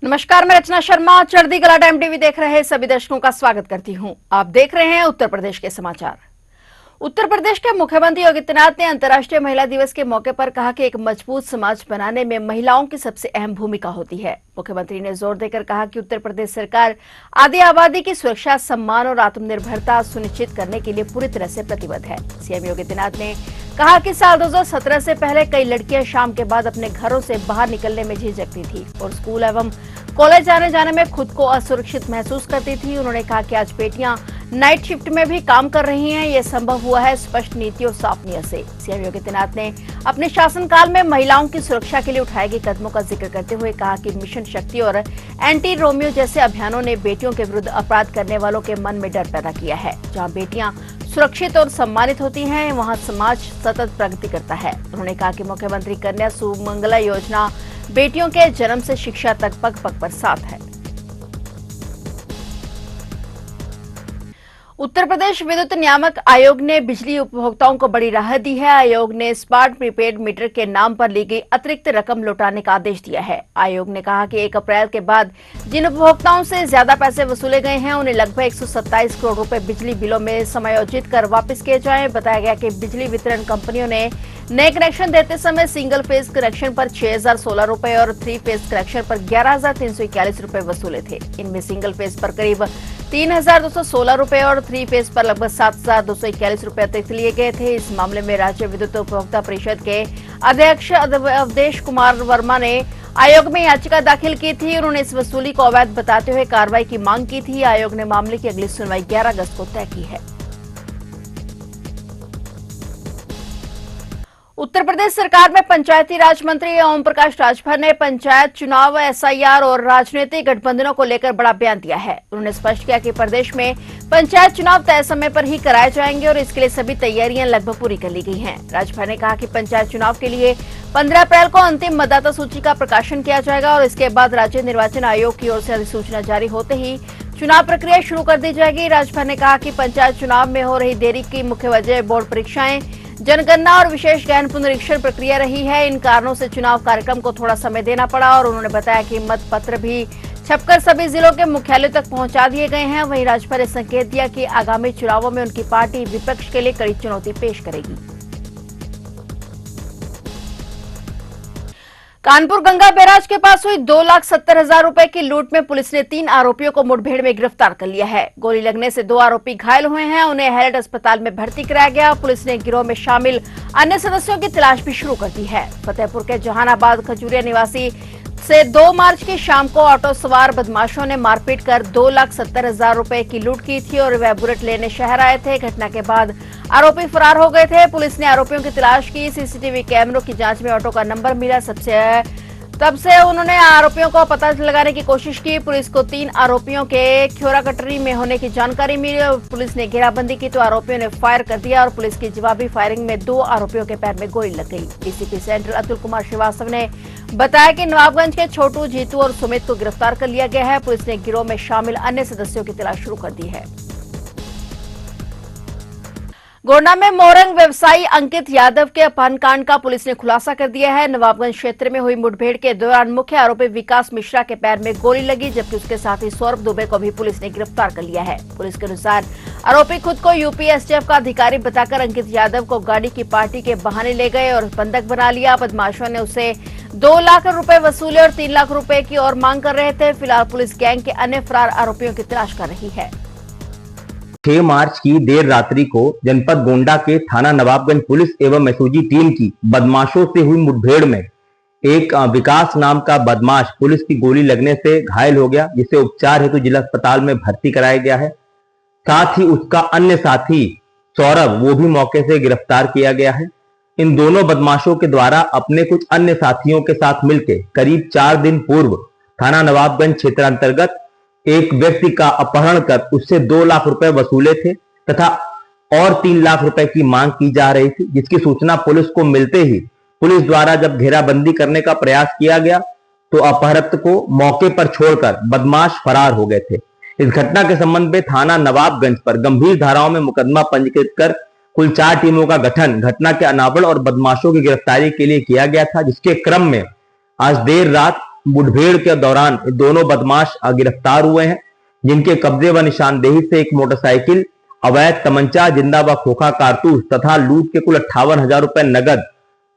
नमस्कार, मैं रचना शर्मा। चढ़ती कला टाइम टीवी देख रहे सभी दर्शकों का स्वागत करती हूं। आप देख रहे हैं उत्तर प्रदेश के समाचार। उत्तर प्रदेश के मुख्यमंत्री योगी आदित्यनाथ ने अंतर्राष्ट्रीय महिला दिवस के मौके पर कहा कि एक मजबूत समाज बनाने में महिलाओं की सबसे अहम भूमिका होती है। मुख्यमंत्री ने जोर देकर कहा कि उत्तर प्रदेश सरकार आदि आबादी की सुरक्षा, सम्मान और आत्मनिर्भरता सुनिश्चित करने के लिए पूरी तरह से प्रतिबद्ध है। सीएम योगी आदित्यनाथ ने कहा कि साल 2017 से पहले कई लड़कियां शाम के बाद अपने घरों से बाहर निकलने में झिझकती थी और स्कूल एवं कॉलेज आने जाने में खुद को असुरक्षित महसूस करती थी। उन्होंने कहा कि आज बेटियां नाइट शिफ्ट में भी काम कर रही हैं। ये संभव हुआ है स्पष्ट नीति और साफ नीयत से। सीएम योगी आदित्यनाथ ने अपने शासनकाल में महिलाओं की सुरक्षा के लिए उठाए गए कदमों का जिक्र करते हुए कहा कि मिशन शक्ति और एंटी रोमियो जैसे अभियानों ने बेटियों के विरुद्ध अपराध करने वालों के मन में डर पैदा किया है। जहां बेटियां सुरक्षित और सम्मानित होती हैं, वहां समाज सतत प्रगति करता है। उन्होंने कहा कि मुख्यमंत्री कन्या सुमंगला योजना बेटियों के जन्म से शिक्षा तक पग पग पर साथ है। उत्तर प्रदेश विद्युत नियामक आयोग ने बिजली उपभोक्ताओं को बड़ी राहत दी है। आयोग ने स्मार्ट प्रीपेड मीटर के नाम पर ली गई अतिरिक्त रकम लौटाने का आदेश दिया है। आयोग ने कहा कि 1 अप्रैल के बाद जिन उपभोक्ताओं से ज्यादा पैसे वसूले गए हैं, उन्हें लगभग 127 करोड़ रुपए बिजली बिलों में समायोजित कर वापस किए जाएं। बताया गया कि बिजली वितरण कंपनियों ने नए कनेक्शन देते समय सिंगल फेज कनेक्शन पर 6,016 रुपए और 3 फेज कनेक्शन पर 11,341 रुपए वसूले थे। इनमें सिंगल फेज पर करीब 3,216 रुपए और 3 फेज पर लगभग 7,241 रुपए अतिरिक्त लिए गए थे। इस मामले में राज्य विद्युत उपभोक्ता परिषद के अध्यक्ष अवधेश कुमार वर्मा ने आयोग में याचिका दाखिल की थी। उन्होंने इस वसूली को अवैध बताते हुए कार्रवाई की मांग की थी। आयोग ने मामले की अगली सुनवाई 11 अगस्त को तय की है। उत्तर प्रदेश सरकार में पंचायती राज मंत्री ओम प्रकाश राजभर ने पंचायत चुनाव, एसआईआर और राजनीतिक गठबंधनों को लेकर बड़ा बयान दिया है। उन्होंने स्पष्ट किया कि प्रदेश में पंचायत चुनाव तय समय पर ही कराए जाएंगे और इसके लिए सभी तैयारियां लगभग पूरी कर ली गई हैं। राजभर ने कहा कि पंचायत चुनाव के लिए 15 अप्रैल को अंतिम मतदाता सूची का प्रकाशन किया जाएगा और इसके बाद राज्य निर्वाचन आयोग की ओर से अधिसूचना जारी होते ही चुनाव प्रक्रिया शुरू कर दी जाएगी। राजभर ने कहा कि पंचायत चुनाव में हो रही देरी की मुख्य वजह बोर्ड परीक्षाएं, जनगणना और विशेष गहन पुनरीक्षण प्रक्रिया रही है। इन कारणों से चुनाव कार्यक्रम को थोड़ा समय देना पड़ा और उन्होंने बताया कि मत पत्र भी छपकर सभी जिलों के मुख्यालयों तक पहुंचा दिए गए हैं। वहीं राजभर ने संकेत दिया कि आगामी चुनावों में उनकी पार्टी विपक्ष के लिए कड़ी चुनौती पेश करेगी। कानपुर गंगा बैराज के पास हुई 2,70,000 रुपए की लूट में पुलिस ने 3 आरोपियों को मुठभेड़ में गिरफ्तार कर लिया है। गोली लगने से 2 आरोपी घायल हुए हैं। उन्हें हैरट अस्पताल में भर्ती कराया गया। पुलिस ने गिरोह में शामिल अन्य सदस्यों की तलाश भी शुरू कर दी है। फतेहपुर के जहानाबाद खजूरिया निवासी से 2 मार्च की शाम को ऑटो सवार बदमाशों ने मारपीट कर 2,70,000 रुपए की लूट की थी और वह बुलेट लेने शहर आए थे। घटना के बाद आरोपी फरार हो गए थे। पुलिस ने आरोपियों की तलाश की। सीसीटीवी कैमरों की जांच में ऑटो का नंबर मिला। तब से उन्होंने आरोपियों को पता लगाने की कोशिश की। पुलिस को 3 आरोपियों के ख्योरा कटरी में होने की जानकारी मिली और पुलिस ने घेराबंदी की तो आरोपियों ने फायर कर दिया और पुलिस की जवाबी फायरिंग में 2 आरोपियों के पैर में गोली लग गई। डीसीपी सेंट्रल अतुल कुमार श्रीवास्तव ने बताया कि नवाबगंज के छोटू, जीतू और सुमित को गिरफ्तार कर लिया गया है। पुलिस ने गिरोह में शामिल अन्य सदस्यों की तलाश शुरू कर दी है। गोंडा में मोरंग व्यवसायी अंकित यादव के अपहरण कांड का पुलिस ने खुलासा कर दिया है। नवाबगंज क्षेत्र में हुई मुठभेड़ के दौरान मुख्य आरोपी विकास मिश्रा के पैर में गोली लगी, जबकि उसके साथ ही सौरभ दुबे को भी पुलिस ने गिरफ्तार कर लिया है। पुलिस के अनुसार आरोपी खुद को यूपी एसटीएफ का अधिकारी बताकर अंकित यादव को गाड़ी की पार्टी के बहाने ले गए और बंधक बना लिया। बदमाशों ने उससे 2 लाख रुपए वसूले और 3 लाख रुपए की और मांग कर रहे थे। फिलहाल पुलिस गैंग के अन्य फरार आरोपियों की तलाश कर रही है। 6 मार्च की देर रात्रि को जनपद गोंडा के थाना नवाबगंज पुलिस एवं एसओजी टीम की बदमाशों से हुई मुठभेड़ में एक विकास नाम का बदमाश पुलिस की गोली लगने से घायल हो गया, जिसे उपचार हेतु जिला अस्पताल में भर्ती कराया गया है। साथ ही उसका अन्य साथी सौरभ, वो भी मौके से गिरफ्तार किया गया है। इन दोनों बदमाशों के द्वारा अपने कुछ अन्य साथियों के साथ मिलकर करीब 4 दिन पूर्व थाना नवाबगंज क्षेत्र अंतर्गत एक व्यक्ति का अपहरण कर उससे 2 लाख रुपए वसूले थे तथा और 3 लाख रुपए की मांग की जा रही थी, जिसकी सूचना पुलिस को मिलते ही पुलिस द्वारा जब घेराबंदी करने का प्रयास किया गया तो अपहृत को मौके पर छोड़कर बदमाश फरार हो गए थे। इस घटना के संबंध में थाना नवाबगंज पर गंभीर धाराओं में मुकदमा पंजीकृत कर कुल 4 टीमों का गठन घटना के अनावरण और बदमाशों की गिरफ्तारी के लिए किया गया था, जिसके क्रम में आज देर रात मुठभेड़ के दौरान दोनों बदमाश गिरफ्तार हुए हैं, जिनके कब्जे व निशानदेही से एक मोटरसाइकिल, अवैध तमंचा, जिंदा व खोखा कारतूस तथा लूट के कुल 58,000 रुपए नगद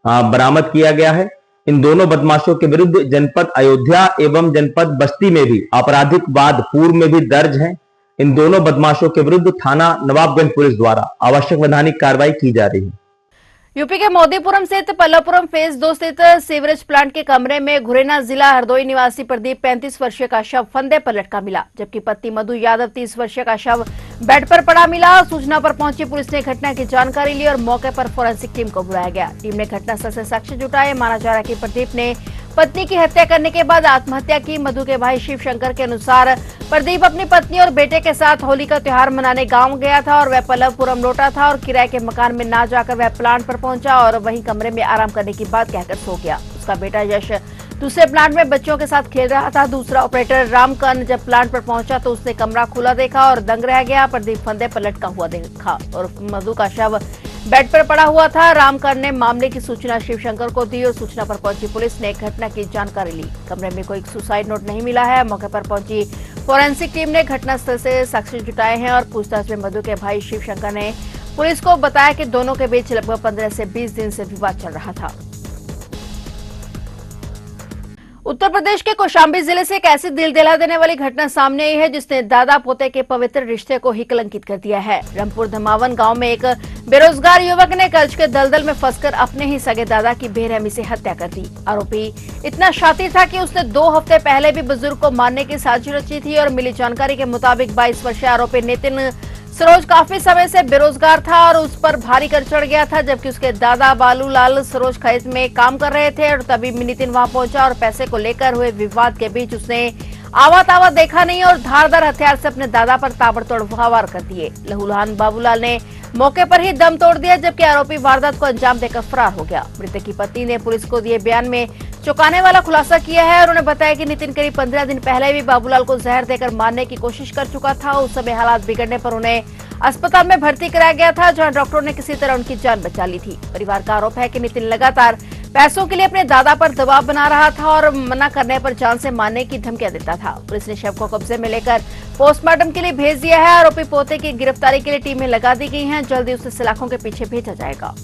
बरामद किया गया है। इन दोनों बदमाशों के विरुद्ध जनपद अयोध्या एवं जनपद बस्ती में भी आपराधिक वाद पूर्व में भी दर्ज है। इन दोनों बदमाशों के विरुद्ध थाना नवाबगंज पुलिस द्वारा आवश्यक वैधानिक कार्रवाई की जा रही है। यूपी के मोदीपुरम स्थित पल्लवपुरम फेज 2 स्थित सीवरेज प्लांट के कमरे में गुरेना जिला हरदोई निवासी प्रदीप 35 वर्षीय का शव फंदे पर लटका मिला, जबकि पत्नी मधु यादव 30 वर्षीय का शव बेड पर पड़ा मिला। सूचना पर पहुंची पुलिस ने घटना की जानकारी ली और मौके पर फोरेंसिक टीम को बुलाया गया। टीम ने घटनास्थल से साक्ष्य जुटाए। माना जा रहा है कि प्रदीप ने पत्नी की हत्या करने के बाद आत्महत्या की। मधु के भाई शिव शंकर के अनुसार प्रदीप अपनी पत्नी और बेटे के साथ होली का त्योहार मनाने गांव गया था और वह पल्लवपुरम लौटा था और किराए के मकान में ना जाकर वह प्लांट पर पहुंचा और वहीं कमरे में आराम करने की बात कहकर सो गया। उसका बेटा यश दूसरे प्लांट में बच्चों के साथ खेल रहा था। दूसरा ऑपरेटर रामकन जब प्लांट पर पहुंचा तो उसने कमरा खुला देखा और दंग रह गया। प्रदीप फंदे पर लटका हुआ देखा और मधु का शव बेड पर पड़ा हुआ था। रामकन ने मामले की सूचना शिवशंकर को दी और सूचना पर पहुंची पुलिस ने घटना की जानकारी ली। कमरे में कोई सुसाइड नोट नहीं मिला है। मौके पर पहुंची फोरेंसिक टीम ने घटनास्थल से साक्ष्य जुटाए हैं और पूछताछ में मधु के भाई शिवशंकर ने पुलिस को बताया कि दोनों के बीच लगभग 15 से 20 दिन से विवाद चल रहा था। उत्तर प्रदेश के कौशाम्बी जिले से एक ऐसी दिल दिला देने वाली घटना सामने आई है जिसने दादा पोते के पवित्र रिश्ते को ही कलंकित कर दिया है। रामपुर धमावन गांव में एक बेरोजगार युवक ने कर्ज के दलदल में फंसकर अपने ही सगे दादा की बेरहमी से हत्या कर दी। आरोपी इतना शातिर था कि उसने 2 हफ्ते पहले भी बुजुर्ग को मारने की साजिश रची थी और मिली जानकारी के मुताबिक 22 वर्षीय आरोपी नितिन सरोज काफी समय से बेरोजगार था और उस पर भारी कर चढ़ गया था, जबकि उसके दादा बालूलाल सरोज खेत में काम कर रहे थे और तभी नितिन वहां पहुंचा और पैसे को लेकर हुए विवाद के बीच उसने आवा तावा देखा नहीं और धारदार हथियार से अपने दादा पर ताबड़तोड़ वार कर दिए। लहूलुहान बाबूलाल ने मौके पर ही दम तोड़ दिया, जबकि आरोपी वारदात को अंजाम देकर फरार हो गया। मृतक की पत्नी ने पुलिस को दिए बयान में चौंकाने वाला खुलासा किया है और उन्होंने बताया कि नितिन करीब 15 दिन पहले भी बाबूलाल को जहर देकर मारने की कोशिश कर चुका था। उस समय हालात बिगड़ने पर उन्हें अस्पताल में भर्ती कराया गया था, जहां डॉक्टरों ने किसी तरह उनकी जान बचा ली थी। परिवार का आरोप है कि नितिन लगातार पैसों के लिए अपने दादा पर दबाव बना रहा था और मना करने पर जान से मारने की धमकियां देता था। पुलिस ने शव को कब्जे में लेकर पोस्टमार्टम के लिए भेज दिया है। आरोपी पोते की गिरफ्तारी के लिए टीमें लगा दी गई हैं। जल्दी उसे सलाखों के पीछे भेजा जाएगा।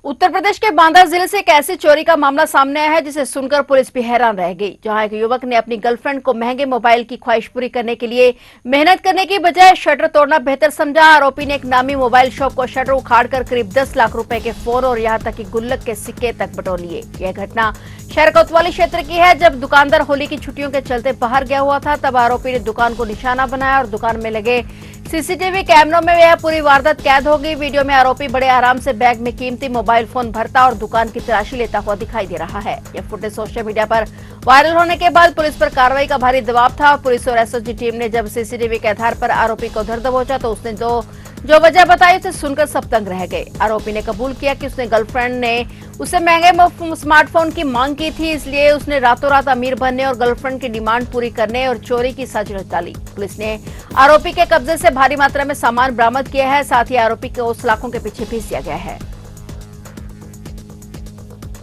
उत्तर प्रदेश के बांदा जिले से एक ऐसी चोरी का मामला सामने आया है जिसे सुनकर पुलिस भी हैरान रह गई। जहां एक युवक ने अपनी गर्लफ्रेंड को महंगे मोबाइल की ख्वाहिश पूरी करने के लिए मेहनत करने की बजाय शटर तोड़ना बेहतर समझा। आरोपी ने एक नामी मोबाइल शॉप को शटर उखाड़कर करीब 10 लाख रुपए के फोन और यहां तक कि गुल्लक के सिक्के तक बटोर लिए। यह घटना शहर कोतवाली क्षेत्र की है। जब दुकानदार होली की छुट्टियों के चलते बाहर गया हुआ था तब आरोपी ने दुकान को निशाना बनाया और दुकान में लगे सीसीटीवी कैमरों में यह पूरी वारदात कैद हो गई। वीडियो में आरोपी बड़े आराम से बैग में कीमती मोबाइल फोन भरता और दुकान की तलाशी लेता हुआ दिखाई दे रहा है। यह फुटेज सोशल मीडिया पर वायरल होने के बाद पुलिस पर कार्रवाई का भारी दबाव था। पुलिस और एसओजी टीम ने जब सीसीटीवी के आधार पर आरोपी को धर दबोचा तो उसने जो वजह बताई उसे सुनकर सब दंग रह गए। आरोपी ने कबूल किया कि उसने गर्लफ्रेंड ने उससे महंगे स्मार्टफोन की मांग की थी, इसलिए उसने रातों रात अमीर बनने और गर्लफ्रेंड की डिमांड पूरी करने और चोरी की साजिश डाली। पुलिस ने आरोपी के कब्जे से भारी मात्रा में सामान बरामद किया है। साथ ही आरोपी को सलाखों के पीछे भेज दिया गया है।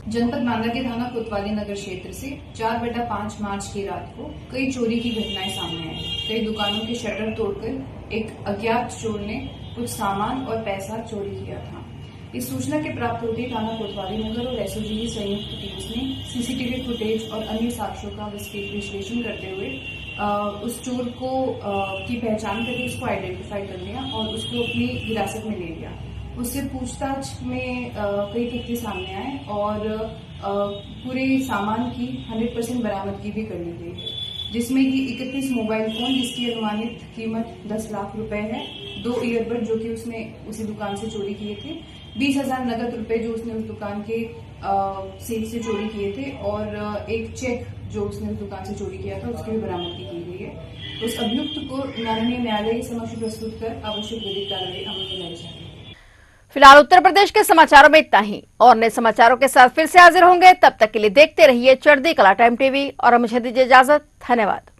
जनपद बांदा के थाना कोतवाली नगर क्षेत्र से 4/5 मार्च की रात को कई चोरी की घटनाएं सामने आई। कई दुकानों के शटर तोड़कर एक अज्ञात चोर ने कुछ सामान और पैसा चोरी किया था। इस सूचना के प्राप्त होते थाना कोतवाली नगर और एसओजी की संयुक्त टीम्स ने सीसीटीवी फुटेज और अन्य साक्ष्यों का विश्लेषण करते हुए उस चोर को की पहचान करके उसको आइडेंटिफाई कर लिया और उसको अपनी हिरासत में ले लिया। उससे पूछताछ में कई तथ्य सामने आए और पूरे सामान की 100% बरामदगी भी कर ली गई है, जिसमें कि 31 मोबाइल फोन जिसकी अनुमानित कीमत 10 लाख रुपए है, 2 ईयरबड जो कि उसने उसी दुकान से चोरी किए थे, 20,000 नगद रुपए जो उसने उस दुकान के सेफ से चोरी किए थे और एक चेक जो उसने उस दुकान से चोरी किया था उसकी भी बरामदगी की गई है। उस अभियुक्त को माननीय न्यायालय के समक्ष प्रस्तुत कर आवश्यक विधिक कार्रवाई अमल में लाई जाएगी। फिलहाल उत्तर प्रदेश के समाचारों में इतना ही और नए समाचारों के साथ फिर से हाजिर होंगे। तब तक के लिए देखते रहिए चढ़ती कला टाइम टीवी और मुझे दीजिए इजाजत। धन्यवाद।